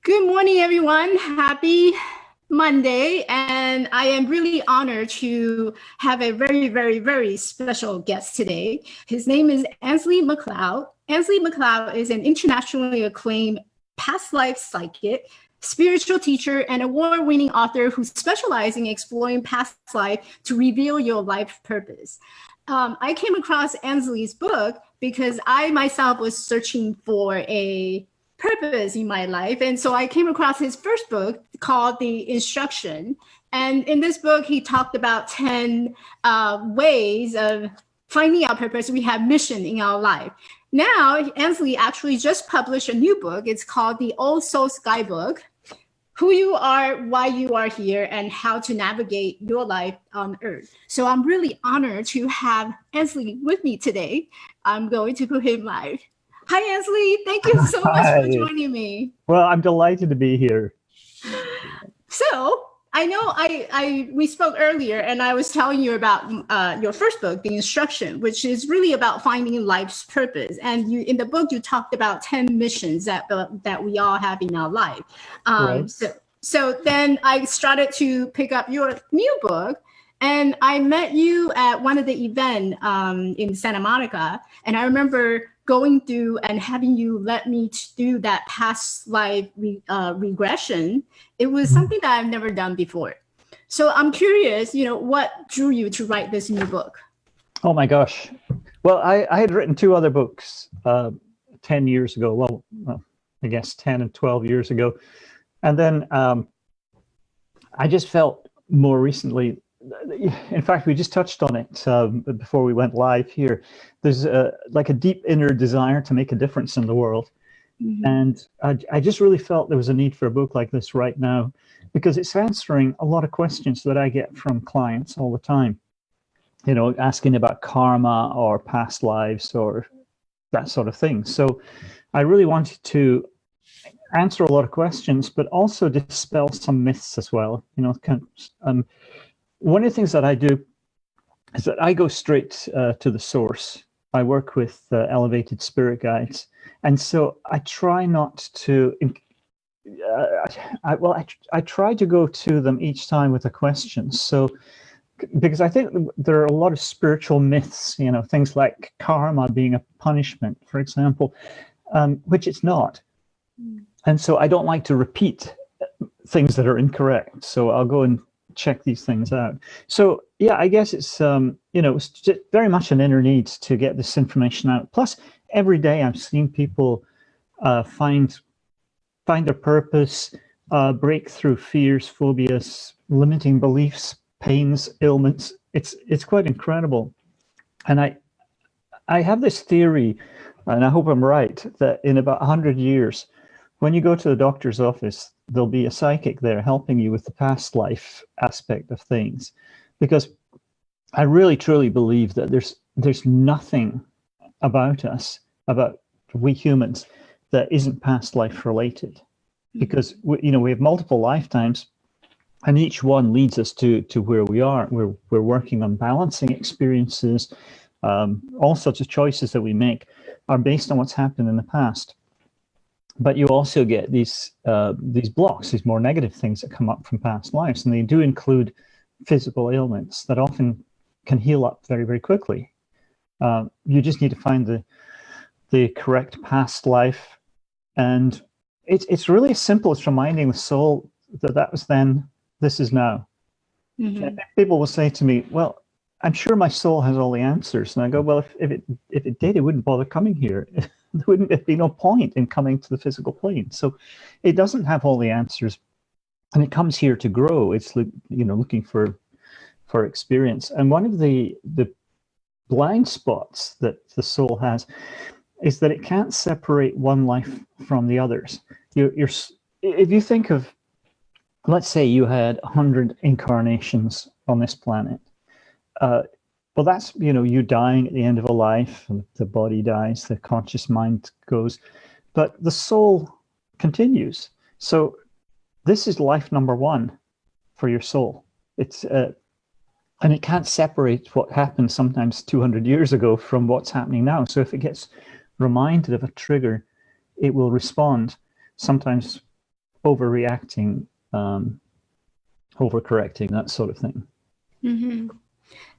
Good morning, everyone. Happy Monday. And I am really honored to have a very, very, very special guest today. His name is Ainslie MacLeod. Ainslie MacLeod is an internationally acclaimed past life psychic, spiritual teacher, and award winning author who specializes in exploring past life to reveal your life purpose. I came across Ainslie's book because I myself was searching for a purpose in my life. And so I came across his first book called The Instruction. And in this book, he talked about 10 ways of finding our purpose. We have mission in our life. Now, Ainsley actually just published a new book. It's called The Old Soul's Guidebook: Who You Are, Why You Are Here, and How to Navigate Your Life on Earth. So I'm really honored to have Ainsley with me today. I'm going to put him live. Hi, Ainslie. Thank you so much for Hi. joining me. Well, I'm delighted to be here. So I know we spoke earlier, and I was telling you about your first book, The Instruction, which is really about finding life's purpose. And you, in the book, you talked about 10 missions that we all have in our life. Right. So then I started to pick up your new book. And I met you at one of the events in Santa Monica. And I remember going through and having you let me to do that past life regression. It was something that I've never done before. So I'm curious, what drew you to write this new book? Oh my gosh. Well, I had written two other books 10 years ago. Well, I guess 10 and 12 years ago. And then I just felt more recently, in fact, we just touched on it before we went live here. There's like a deep inner desire to make a difference in the world. Mm-hmm. And I just really felt there was a need for a book like this right now, because it's answering a lot of questions that I get from clients all the time, asking about karma or past lives or that sort of thing. So I really wanted to answer a lot of questions, but also dispel some myths as well. One of the things that I do is that I go straight to the source. I work with elevated spirit guides. And so I try not to, I try to go to them each time with a question. So, because I think there are a lot of spiritual myths, things like karma being a punishment, for example, which it's not. And so I don't like to repeat things that are incorrect. So I'll go and check these things out. So yeah, I guess it's it's just very much an inner need to get this information out. Plus, every day I'm seeing people find their purpose, break through fears, phobias, limiting beliefs, pains, ailments. It's quite incredible. And I have this theory, and I hope I'm right, that in about 100 years, when you go to the doctor's office, there'll be a psychic there helping you with the past life aspect of things. Because I really, truly believe that there's nothing about us, about we humans, that isn't past life related. Because we have multiple lifetimes, and each one leads us to where we are. We're working on balancing experiences. All sorts of choices that we make are based on what's happened in the past. But you also get these blocks, these more negative things that come up from past lives, and they do include physical ailments that often can heal up very, very quickly. You just need to find the correct past life, and it's really as simple as reminding the soul that was then, this is now. Mm-hmm. People will say to me, "Well, I'm sure my soul has all the answers," and I go, "Well, if it did, it wouldn't bother coming here." There wouldn't be no point in coming to the physical plane. So it doesn't have all the answers, and it comes here to grow. It's looking for experience. And one of the blind spots that the soul has is that it can't separate one life from the others. If you think of, let's say you had 100 incarnations on this planet. Well, that's, you dying at the end of a life, and the body dies, the conscious mind goes, but the soul continues. So this is life number one for your soul. It's and it can't separate what happened sometimes 200 years ago from what's happening now. So if it gets reminded of a trigger, it will respond. Sometimes overreacting, overcorrecting, that sort of thing. Mm-hmm.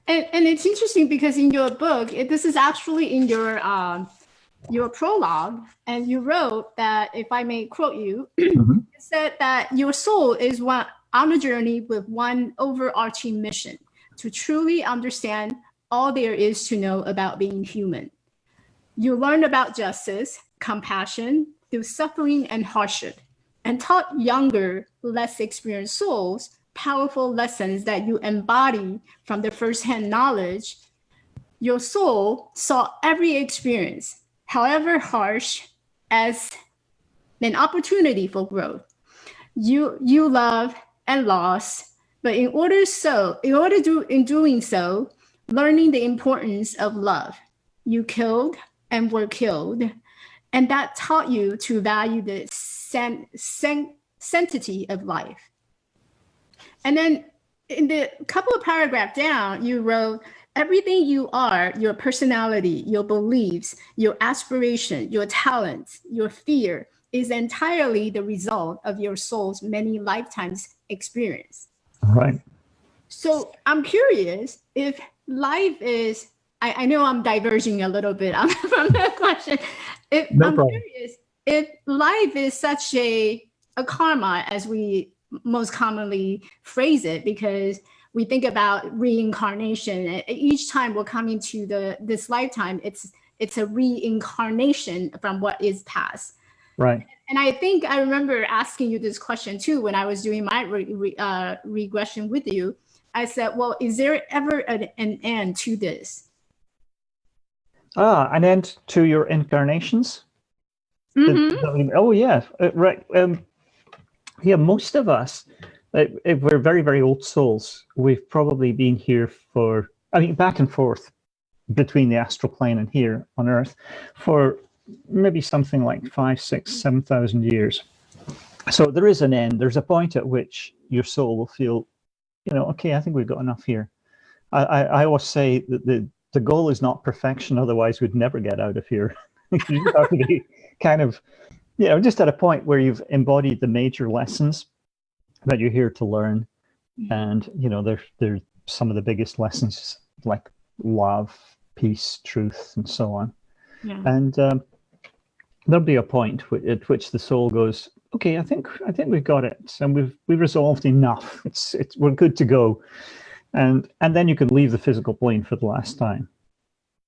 And it's interesting because in your book, this is actually in your prologue, and you wrote that, if I may quote you, Mm-hmm. you said that your soul is on a journey with one overarching mission: to truly understand all there is to know about being human. You learned about justice, compassion through suffering and hardship, and taught younger, less experienced souls powerful lessons that you embody from the firsthand knowledge. Your soul saw every experience, however harsh, as an opportunity for growth. You love and lost, but in doing so, learning the importance of love, you killed and were killed, and that taught you to value the sanctity of life. And then in the couple of paragraphs down, you wrote, everything you are, your personality, your beliefs, your aspiration, your talents, your fear, is entirely the result of your soul's many lifetimes experience. Right. So I'm curious if life is, I know I'm diverging a little bit from that question. I'm curious if life is such a karma, as we most commonly phrase it, because we think about reincarnation. Each time we're coming to this lifetime, it's a reincarnation from what is past. Right. And I think I remember asking you this question too when I was doing my regression with you. I said, well, is there ever an end to this? An end to your incarnations? Mm-hmm. Oh, yeah. Right. Yeah, most of us, if we're very, very old souls, we've probably been here for, back and forth between the astral plane and here on Earth for maybe something like 5, 6, 7,000 years. So there is an end. There's a point at which your soul will feel, okay, I think we've got enough here. I always say that the goal is not perfection, otherwise we'd never get out of here. You have to be kind of, just at a point where you've embodied the major lessons that you're here to learn. And, they're some of the biggest lessons, like love, peace, truth, and so on. Yeah. And there'll be a point at which the soul goes, okay, I think we've got it, and we've resolved enough. We're good to go. And then you can leave the physical plane for the last time.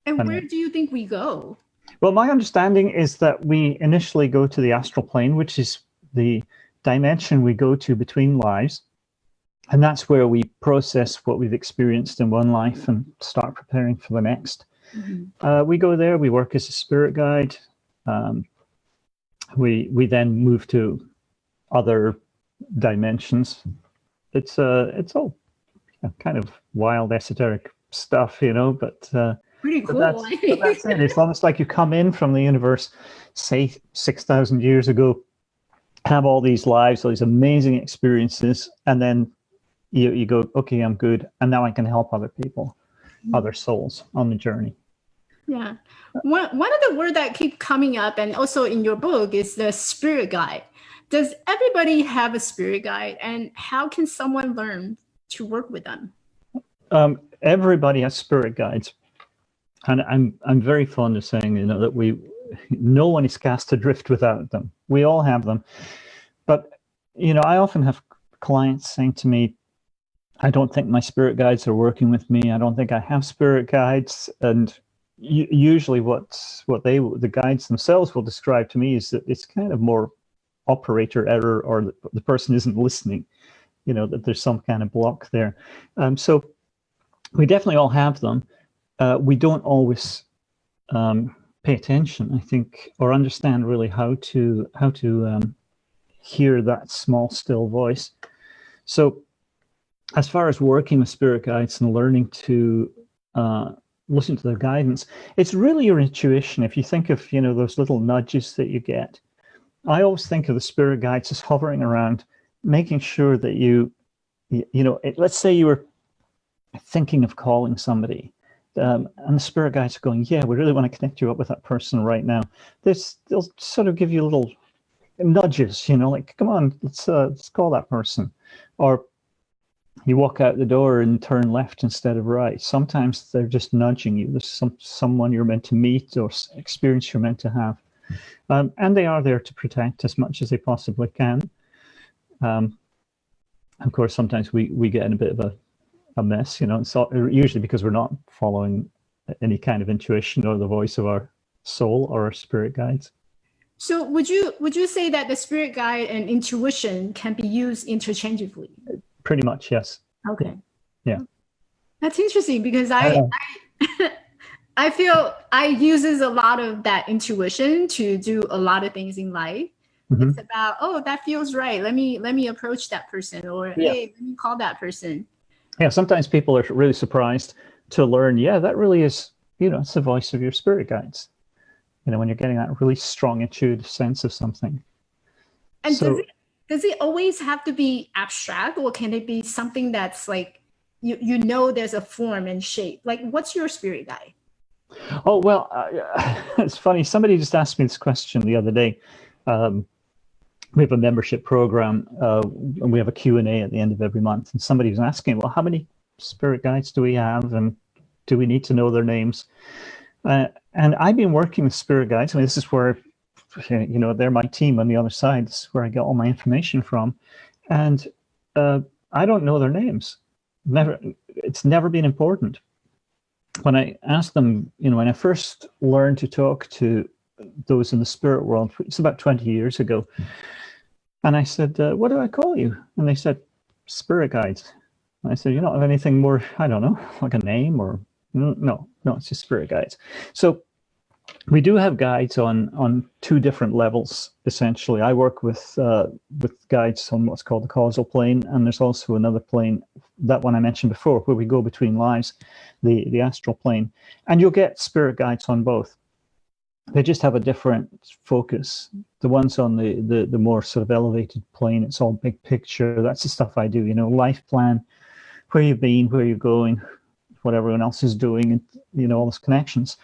And where do you think we go? Well, my understanding is that we initially go to the astral plane, which is the dimension we go to between lives. And that's where we process what we've experienced in one life and start preparing for the next. Mm-hmm. We go there, we work as a spirit guide. We then move to other dimensions. It's all kind of wild, esoteric stuff, but pretty cool. But that's it. It's almost like you come in from the universe, say 6,000 years ago, have all these lives, all these amazing experiences, and then you go, okay, I'm good, and now I can help other people, other souls on the journey. Yeah. One of the words that keep coming up, and also in your book, is the spirit guide. Does everybody have a spirit guide, and how can someone learn to work with them? Everybody has spirit guides. And I'm very fond of saying, that no one is cast adrift without them. We all have them. But, I often have clients saying to me, I don't think my spirit guides are working with me. I don't think I have spirit guides. And usually what the guides themselves will describe to me is that it's kind of more operator error, or the person isn't listening, that there's some kind of block there. So we definitely all have them. We don't always pay attention, I think, or understand really how to hear that small, still voice. So as far as working with spirit guides and learning to listen to their guidance, it's really your intuition. If you think of, those little nudges that you get, I always think of the spirit guides as hovering around, making sure that let's say you were thinking of calling somebody, and the spirit guides are going, yeah, we really want to connect you up with that person right now. They'll sort of give you a little nudges, like, come on, let's call that person. Or you walk out the door and turn left instead of right. Sometimes they're just nudging you. There's someone you're meant to meet or experience you're meant to have. And they are there to protect as much as they possibly can. Of course, sometimes we get in a bit of a mess, so usually because we're not following any kind of intuition or the voice of our soul or our spirit guides. So would you say that the spirit guide and intuition can be used interchangeably? Pretty much, yes. Okay. Yeah. That's interesting because I feel I uses a lot of that intuition to do a lot of things in life. Mm-hmm. It's about, oh, that feels right. Let me approach that person, or hey, let me call that person. Yeah, sometimes people are really surprised to learn, that really is, it's the voice of your spirit guides. When you're getting that really strong intuitive sense of something. And so, does it always have to be abstract, or can it be something that's like, there's a form and shape? Like, what's your spirit guide? Oh, well, it's funny. Somebody just asked me this question the other day. We have a membership program, and we have a Q&A at the end of every month. And somebody was asking, well, how many spirit guides do we have? And do we need to know their names? And I've been working with spirit guides. I mean, this is where, they're my team on the other side. This is where I get all my information from. And I don't know their names. It's never been important. When I asked them, when I first learned to talk to those in the spirit world, it's about 20 years ago. And I said, what do I call you? And they said, spirit guides. And I said, you don't have anything more, I don't know, like a name or, no, it's just spirit guides. So we do have guides on two different levels, essentially. I work with guides on what's called the causal plane, and there's also another plane, that one I mentioned before, where we go between lives, the astral plane. And you'll get spirit guides on both. They just have a different focus. The ones on the more sort of elevated plane, it's all big picture. That's the stuff I do, life plan, where you've been, where you're going, what everyone else is doing, and, all those connections.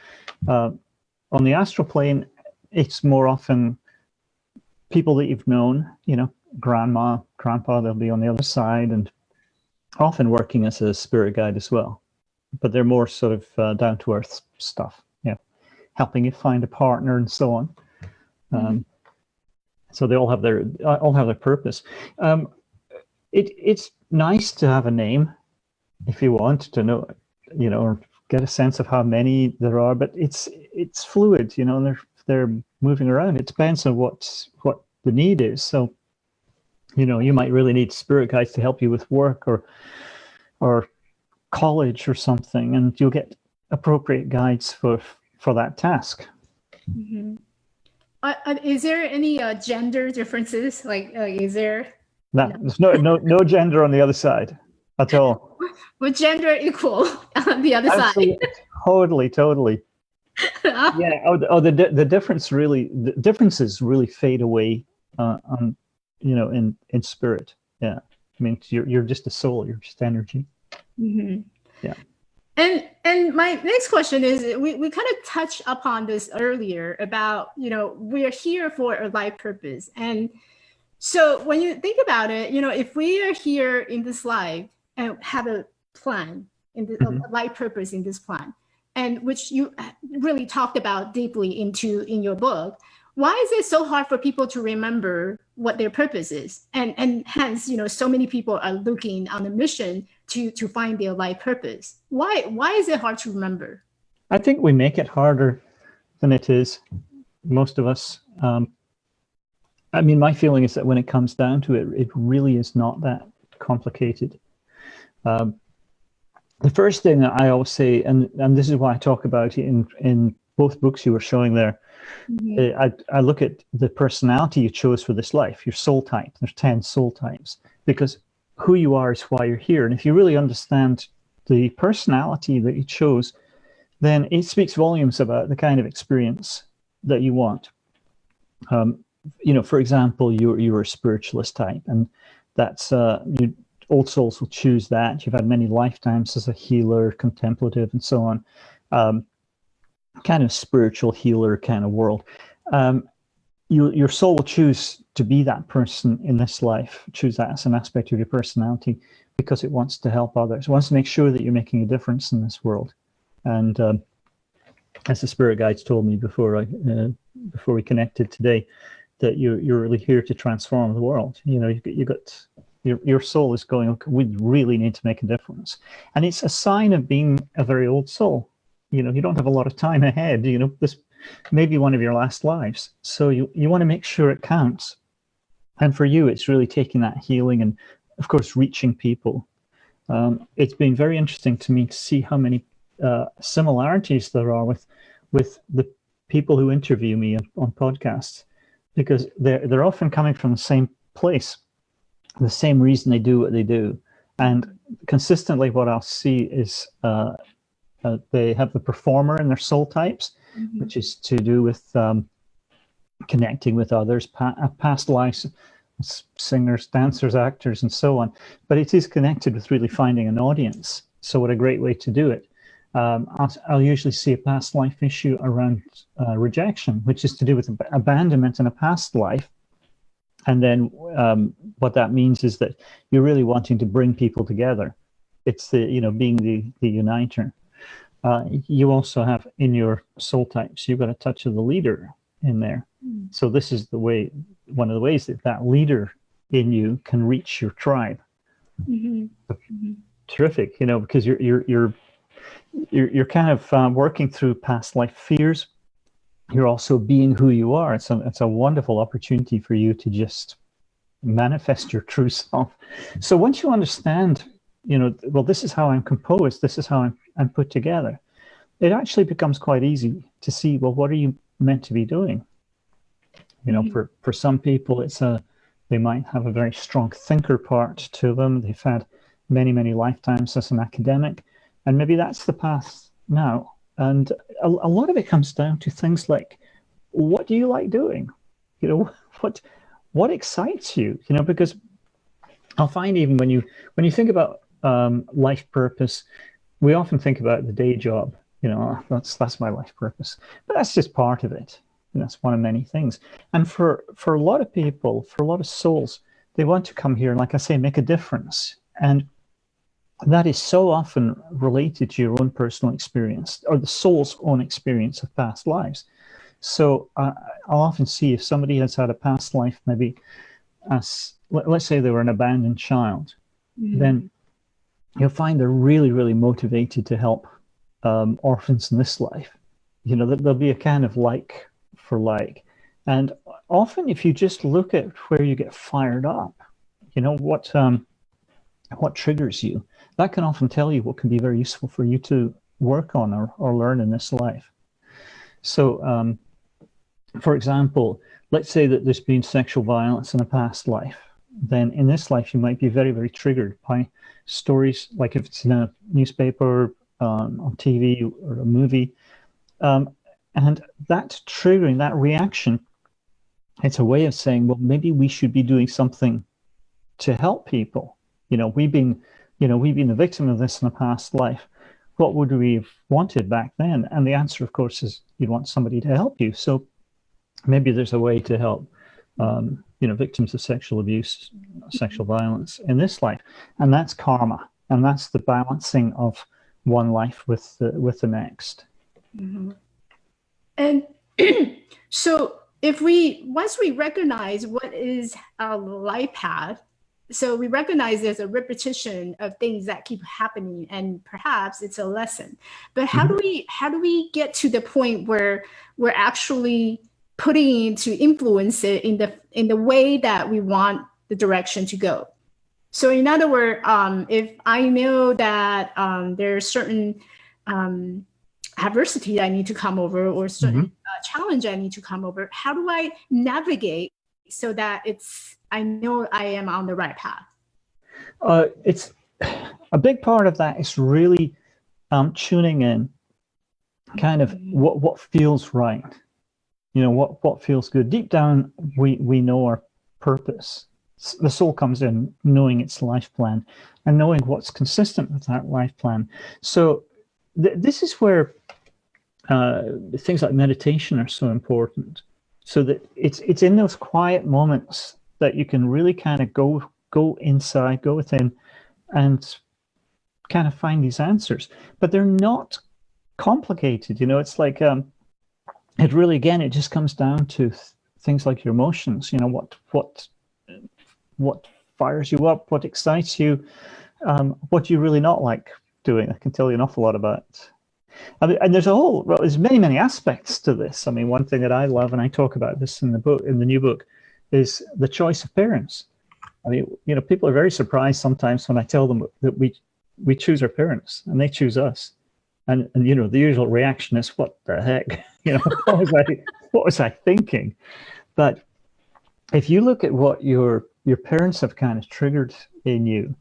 On the astral plane, it's more often people that you've known, grandma, grandpa, they'll be on the other side, and often working as a spirit guide as well. But they're more sort of down-to-earth stuff, helping you find a partner and so on. So they all have their purpose. It's nice to have a name if you want to know, or get a sense of how many there are, but it's fluid, and they're moving around. It depends on what the need is. So, you might really need spirit guides to help you with work or college or something, and you'll get appropriate guides for that task. Mm-hmm. Is there any gender differences? Like, is there? There's no gender on the other side at all. With gender equal on the other side. Totally. Yeah. The differences really fade away in spirit. Yeah. I mean, you're just a soul. You're just energy. Mm-hmm. Yeah. And my next question is, we kind of touched upon this earlier about, we're here for a life purpose. And so when you think about it, if we are here in this life and have a plan, a life purpose in this plan, and which you really talked about deeply in your book, why is it so hard for people to remember what their purpose is? And hence, so many people are looking on a mission to find their life purpose. Why is it hard to remember? I think we make it harder than it is, most of us. I mean, my feeling is that when it comes down to it, it really is not that complicated. The first thing that I always say, and this is why I talk about it in both books you were showing there, I look at the personality you chose for this life, your soul type. There's 10 soul types, because who you are is why you're here. And if you really understand the personality that you chose, then it speaks volumes about the kind of experience that you want. For example, you're a spiritualist type, and that's old souls will choose that. You've had many lifetimes as a healer, contemplative, and so on. Kind of spiritual healer kind of world. your soul will choose to be that person in this life, choose that as an aspect of your personality, because it wants to help others. It wants to make sure that you're making a difference in this world. And as the spirit guides told me before we connected today, that you're really here to transform the world. You got your soul is going, okay, we really need to make a difference. And it's a sign of being a very old soul. You don't have a lot of time ahead. This may be one of your last lives. So you want to make sure it counts. And for you, it's really taking that healing and, of course, reaching people. It's been very interesting to me to see how many similarities there are with the people who interview me on podcasts, because they're often coming from the same place, the same reason they do what they do. And consistently what I'll see is they have the performer in their soul types, which is to do with connecting with others, past lives, singers, dancers, actors, and so on. But it is connected with really finding an audience. So what a great way to do it. I'll usually see a past life issue around rejection, which is to do with abandonment in a past life. And then what that means is that you're really wanting to bring people together. It's being the uniter. You also have in your soul types, you've got a touch of the leader in there. So this is one of the ways that leader in you can reach your tribe. Terrific, because you're kind of working through past life fears. You're also being who you are. It's a wonderful opportunity for you to just manifest your true self. So once you understand, well, this is how I'm composed, this is how I'm put together, it actually becomes quite easy to see, well, what are you meant to be doing? For some people, they might have a very strong thinker part to them. They've had many, many lifetimes as an academic, and maybe that's the path now. And a lot of it comes down to things like, what do you like doing? What excites you? Because I'll find even when you think about life purpose, we often think about the day job. That's my life purpose, but that's just part of it. That's one of many things. And for a lot of people, for a lot of souls, they want to come here and, like I say, make a difference. And that is so often related to your own personal experience or the soul's own experience of past lives. So I'll often see if somebody has had a past life, maybe as, let's say they were an abandoned child, then you'll find they're really, really motivated to help orphans in this life. There'll be a kind of like for like. And often if you just look at where you get fired up, what triggers you, that can often tell you what can be very useful for you to work on or learn in this life. So, for example, let's say that there's been sexual violence in a past life. Then in this life, you might be very, very triggered by stories, like if it's in a newspaper, on TV or a movie. And that triggering, that reaction, it's a way of saying, well, maybe we should be doing something to help people. We've been the victim of this in a past life. What would we have wanted back then? And the answer, of course, is you'd want somebody to help you. So maybe there's a way to help, victims of sexual abuse, sexual violence in this life. And that's karma. And that's the balancing of one life with the next. And so once we recognize what is our life path, so we recognize there's a repetition of things that keep happening, and perhaps it's a lesson. But how do we get to the point where we're actually putting it to influence it in the way that we want the direction to go? So in other words, if I know that there's certain adversity I need to come over, or certain challenge I need to come over, how do I navigate so that I know I am on the right path? It's a big part of that is really tuning in, kind of what feels right. What feels good. Deep down, we know our purpose. The soul comes in knowing its life plan and knowing what's consistent with that life plan. So this is where things like meditation are so important. so that it's in those quiet moments that you can really kind of go inside, go within, and kind of find these answers. But they're not complicated. It's like it really, again, it just comes down to things like your emotions. What fires you up, what excites you, what do you really not like doing. I can tell you an awful lot about it. And there's many aspects to this. I mean, one thing that I love, and I talk about this in the new book, is the choice of parents. I mean, people are very surprised sometimes when I tell them that we choose our parents and they choose us. And the usual reaction is, what the heck? What was I thinking? But if you look at what your parents have kind of triggered in you,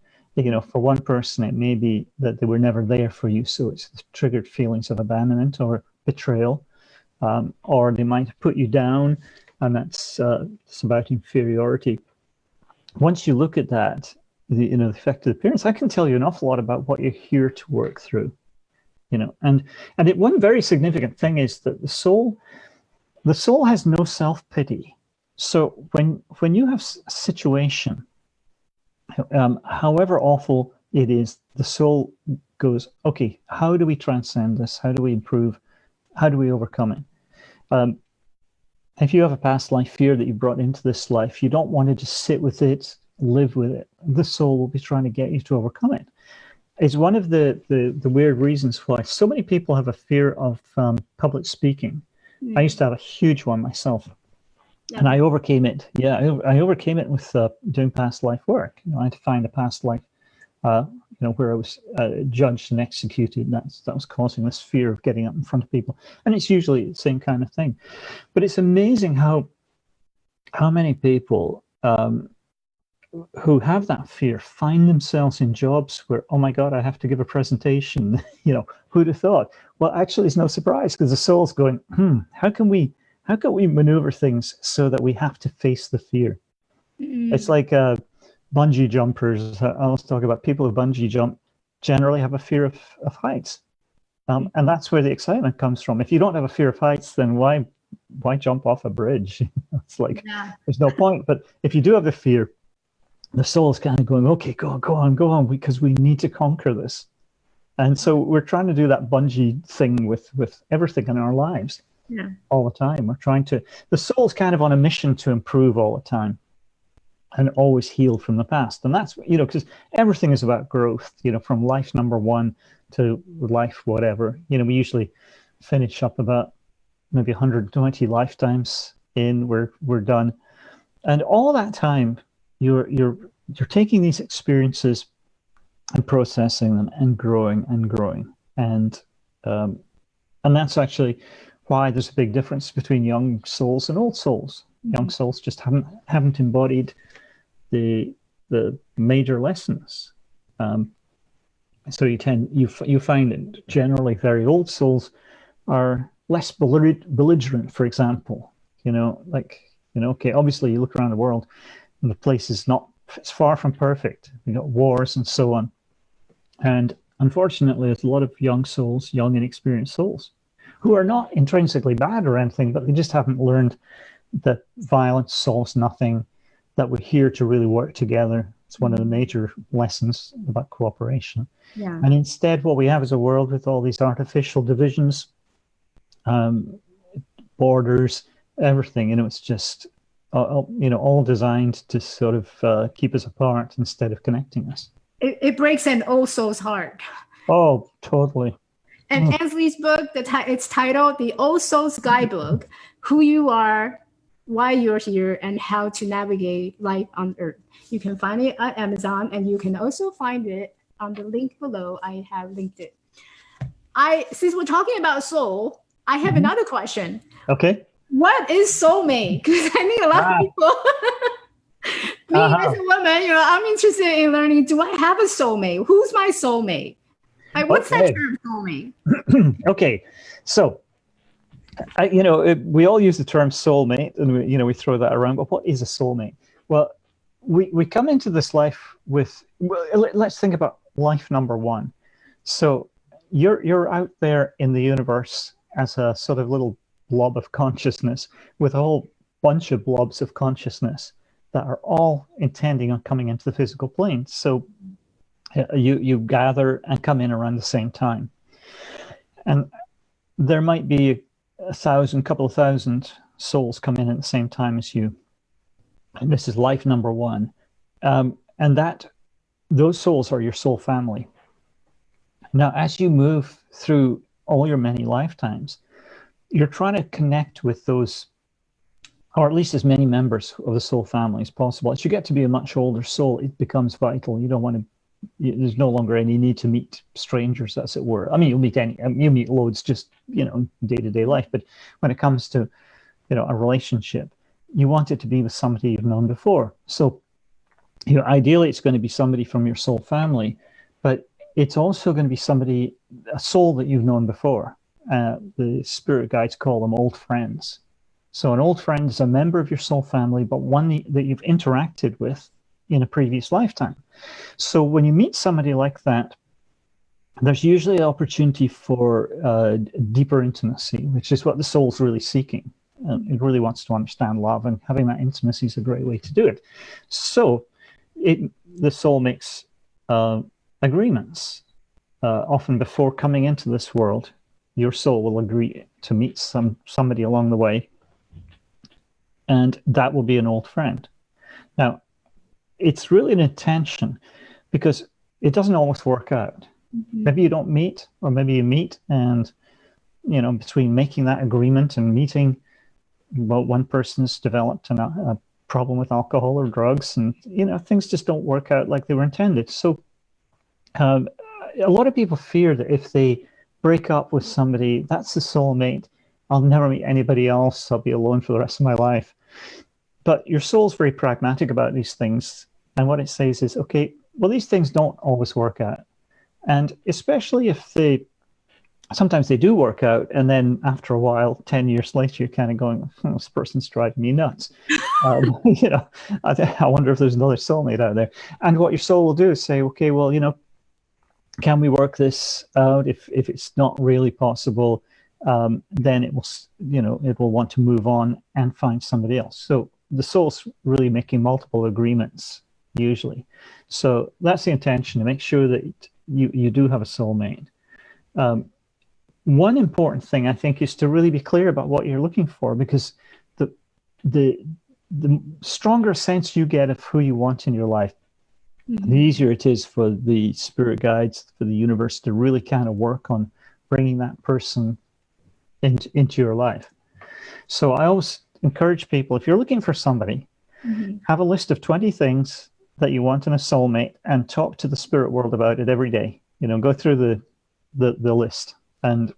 for one person, it may be that they were never there for you. So it's triggered feelings of abandonment or betrayal, or they might have put you down, and that's it's about inferiority. Once you look at that, the effect of the parents, I can tell you an awful lot about what you're here to work through. One very significant thing is that the soul has no self-pity. So when you have a situation, however awful it is, the soul goes, okay, how do we transcend this? How do we improve? How do we overcome it? If you have a past life fear that you brought into this life, you don't want to just sit with it, live with it. The soul will be trying to get you to overcome it. It's one of the weird reasons why so many people have a fear of public speaking. I used to have a huge one myself. Yeah. And I overcame it. Yeah, I overcame it with doing past life work. I had to find a past life, where I was judged and executed. That was causing this fear of getting up in front of people. And it's usually the same kind of thing. But it's amazing how many people who have that fear find themselves in jobs where, oh my God, I have to give a presentation. Who'd have thought? Well, actually, it's no surprise, because the soul's going, how can we maneuver things so that we have to face the fear? It's like bungee jumpers. I always talk about people who bungee jump generally have a fear of heights. And that's where the excitement comes from. If you don't have a fear of heights, then why jump off a bridge? It's like, there's no point. But if you do have the fear, the soul is kind of going, okay, go on, because we need to conquer this. And so we're trying to do that bungee thing with everything in our lives. Yeah. All the time. The soul's kind of on a mission to improve all the time and always heal from the past. And that's, because everything is about growth, from life number one to life whatever. We usually finish up about maybe 120 lifetimes in, we're done. And all that time, you're taking these experiences and processing them and growing. And that's actually why there's a big difference between young souls and old souls. Young souls just haven't embodied the major lessons. So you find that generally very old souls are less belligerent, for example. Okay, obviously you look around the world and the place it's far from perfect. You got wars and so on. And unfortunately, there's a lot of young souls, young inexperienced souls, who are not intrinsically bad or anything, but they just haven't learned that violence solves nothing, that we're here to really work together. It's one of the major lessons about cooperation. Yeah. And instead, what we have is a world with all these artificial divisions, borders, everything. It's just, all designed to sort of keep us apart instead of connecting us. It breaks an old soul's heart. Oh, totally. And Ainslie's book, it's titled The Old Soul's Guidebook, Who You Are, Why You're Here, and How to Navigate Life on Earth. You can find it at Amazon, and you can also find it on the link below. I have linked it. Since we're talking about soul, I have another question. Okay. What is soulmate? Because I think a lot of people, me as a woman, I'm interested in learning, do I have a soulmate? Who's my soulmate? What's that term, soulmate? Okay, so we all use the term soulmate, and we throw that around. But what is a soulmate? Well, we come into this life with. Well, let's think about life number one. So you're out there in the universe as a sort of little blob of consciousness with a whole bunch of blobs of consciousness that are all intending on coming into the physical plane. So you gather and come in around the same time. And there might be couple of thousand souls come in at the same time as you. And this is life number one. And those souls are your soul family. Now, as you move through all your many lifetimes, you're trying to connect with those, or at least as many members of the soul family as possible. As you get to be a much older soul, it becomes vital. You don't want to, there's no longer any need to meet strangers, as it were. I mean, you'll meet loads just, day-to-day life. But when it comes to, a relationship, you want it to be with somebody you've known before. So, ideally, it's going to be somebody from your soul family, but it's also going to be a soul that you've known before. The spirit guides call them old friends. So an old friend is a member of your soul family, but one that you've interacted with in a previous lifetime. So when you meet somebody like that, there's usually an opportunity for deeper intimacy, which is what the soul's really seeking. It really wants to understand love, and having that intimacy is a great way to do it. So the soul makes agreements. Often before coming into this world, your soul will agree to meet somebody along the way, and that will be an old friend. Now, it's really an intention, because it doesn't always work out. Mm-hmm. Maybe you don't meet, or maybe you meet, and between making that agreement and meeting, well, one person's developed a problem with alcohol or drugs, and things just don't work out like they were intended. So a lot of people fear that if they break up with somebody, that's the soulmate, I'll never meet anybody else, I'll be alone for the rest of my life. But your soul's very pragmatic about these things, and what it says is, okay, well, these things don't always work out, and especially if sometimes they do work out, and then after a while, 10 years later, you're kind of going, this person's driving me nuts. I wonder if there's another soulmate out there. And what your soul will do is say, okay, well, can we work this out? If it's not really possible, then it will want to move on and find somebody else. So the soul's really making multiple agreements, usually. So that's the intention, to make sure that you do have a soulmate. One important thing, I think, is to really be clear about what you're looking for, because the stronger sense you get of who you want in your life, mm-hmm. the easier it is for the spirit guides, for the universe to really kind of work on bringing that person into your life. So I always encourage people, if you're looking for somebody, mm-hmm. have a list of 20 things that you want in a soulmate, and talk to the spirit world about it every day. Go through the list, and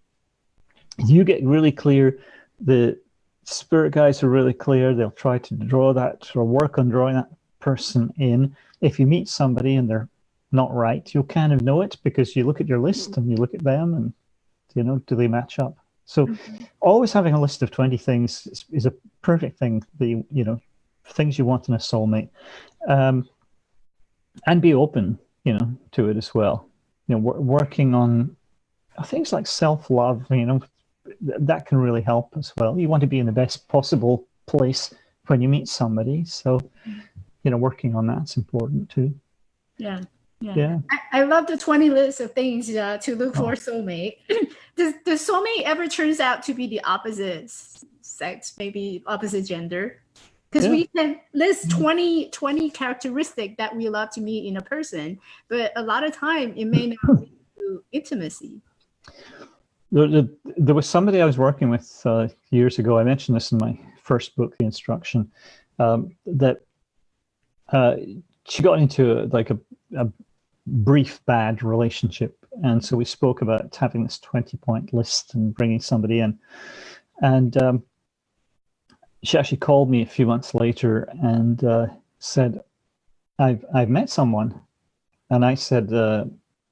you get really clear. The spirit guides are really clear. They'll try to draw that, or work on drawing that person in. If you meet somebody and they're not right, you'll kind of know it, because you look at your list and you look at them and, do they match up? So mm-hmm. always having a list of 20 things is a perfect thing, things you want in a soulmate. And be open, to it as well. Working on things like self-love, that can really help as well. You want to be in the best possible place when you meet somebody. So, working on that's important too. Yeah. I love the 20 lists of things to look for soulmate. Does the soulmate ever turns out to be the opposite sex, maybe opposite gender? Because we can list 20 characteristics that we love to meet in a person, but a lot of time it may not lead to intimacy. There was somebody I was working with years ago. I mentioned this in my first book, The Instruction, that she got into a brief bad relationship, and so we spoke about having this 20-point list and bringing somebody in, and she actually called me a few months later and said, I've met someone. And I said,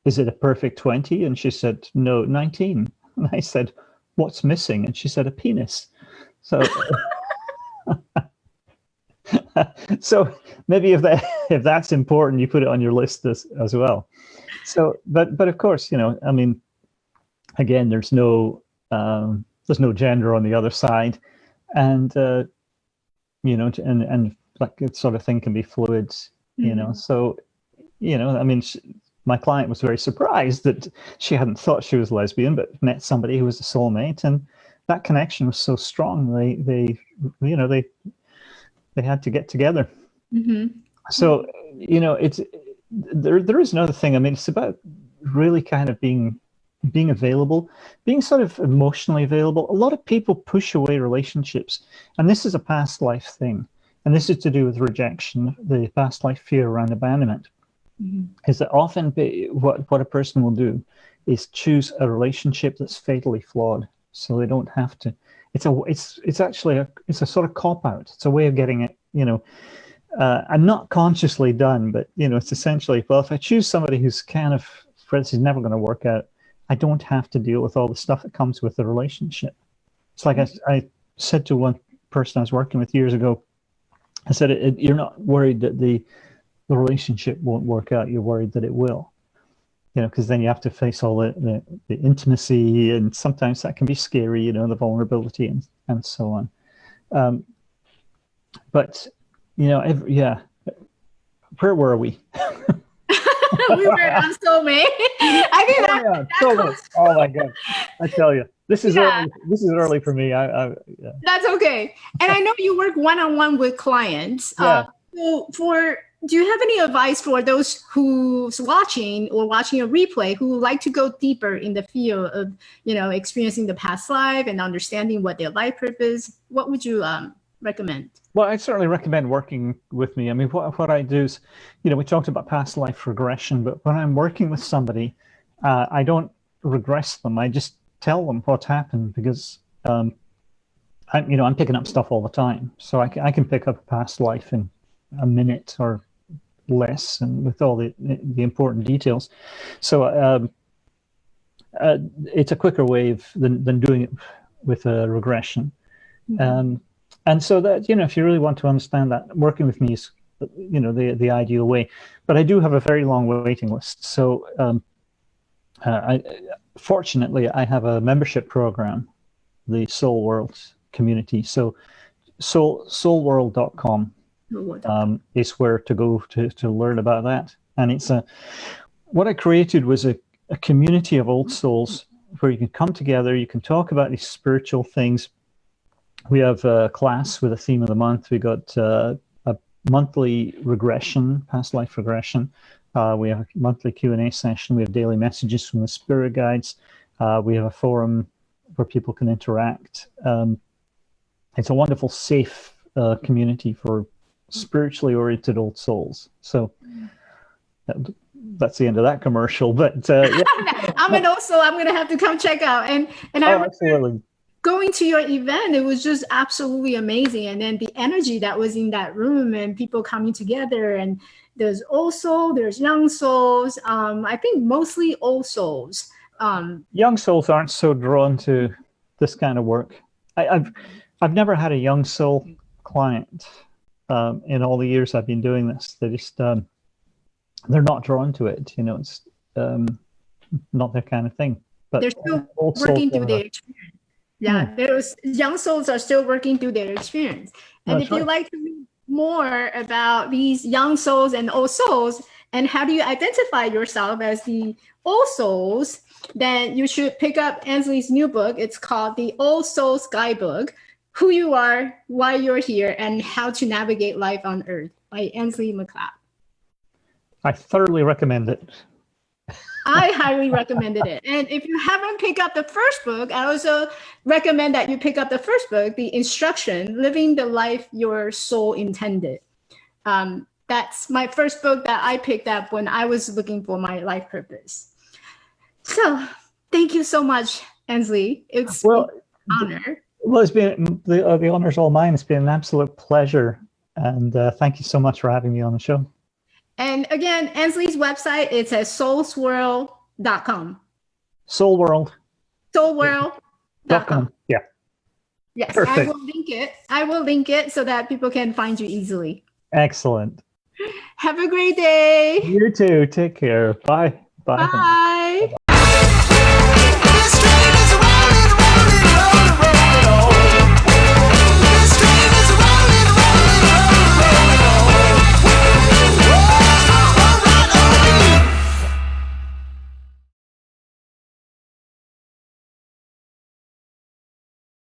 is it a perfect 20? And she said, no, 19. And I said, what's missing? And she said, a penis. So so maybe if that's important, you put it on your list as well. So, but of course, again, there's no there's no gender on the other side, and and like that sort of thing can be fluid, So, I mean, my client was very surprised that she hadn't thought she was lesbian, but met somebody who was a soulmate, and that connection was so strong. They had to get together. So, it's there is another thing. I mean, it's about really kind of being available, being sort of emotionally available. A lot of people push away relationships, and this is a past life thing, and this is to do with rejection, the past life fear around abandonment. Is that often what a person will do is choose a relationship that's fatally flawed, so they don't have to. It's actually a sort of cop out. It's a way of getting it, and not consciously done, but it's essentially, well, if I choose somebody who's kind of, for instance, never going to work out, I don't have to deal with all the stuff that comes with the relationship. It's like I said to one person I was working with years ago, I said, you're not worried that the relationship won't work out. You're worried that it will, because then you have to face all the intimacy, and sometimes that can be scary, the vulnerability and so on. But, where were we? We were on soulmate. I think that oh my God! I tell you, this is early. This is early for me. Yeah. That's okay. And I know you work one-on-one with clients. Yeah. Do you have any advice for those who's watching or watching a replay who like to go deeper in the field of, experiencing the past life and understanding what their life purpose? What would you recommend? Well, I certainly recommend working with me. I mean, what I do is, we talked about past life regression, but when I'm working with somebody, I don't regress them. I just tell them what's happened, because I'm picking up stuff all the time, so I can pick up a past life in a minute or less, and with all the important details. So it's a quicker way than doing it with a regression. And so that, if you really want to understand that, working with me is, the ideal way. But I do have a very long waiting list. So fortunately, I have a membership program, the Soul World community. So soulworld.com is where to go to learn about that. And it's what I created was a community of old souls where you can come together, you can talk about these spiritual things. We have a class with a theme of the month. We got a monthly regression, past life regression. We have a monthly Q&A session. We have daily messages from the spirit guides. We have a forum where people can interact. It's a wonderful, safe community for spiritually oriented old souls. So that's the end of that commercial. But yeah. I'm going to have to come check out. And absolutely. Going to your event, it was just absolutely amazing. And then the energy that was in that room, and people coming together, and there's old soul, there's young souls. I think mostly old souls. Young souls aren't so drawn to this kind of work. I've never had a young soul client in all the years I've been doing this. They just they're not drawn to it. It's not their kind of thing. But they're still working through their experience. Yeah, those young souls are still working through their experience. And if you'd like to read more about these young souls and old souls, and how do you identify yourself as the old souls, then you should pick up Ainslie's new book. It's called The Old Souls Guidebook: Who You Are, Why You're Here, and How to Navigate Life on Earth by Ainslie MacLeod. I thoroughly recommend it. I highly recommended it. And if you haven't picked up the first book, I also recommend that you pick up the first book, The Instruction, Living the Life Your Soul Intended. That's my first book that I picked up when I was looking for my life purpose. So thank you so much, Ainslie. It's an honor. Well, it's been the honor's all mine. It's been an absolute pleasure. And thank you so much for having me on the show. And again, Ainslie's website, it's at soulsworld.com. Soulworld. Soulworld.com. Yeah. Yes, perfect. I will link it so that people can find you easily. Excellent. Have a great day. You too. Take care. Bye. Bye.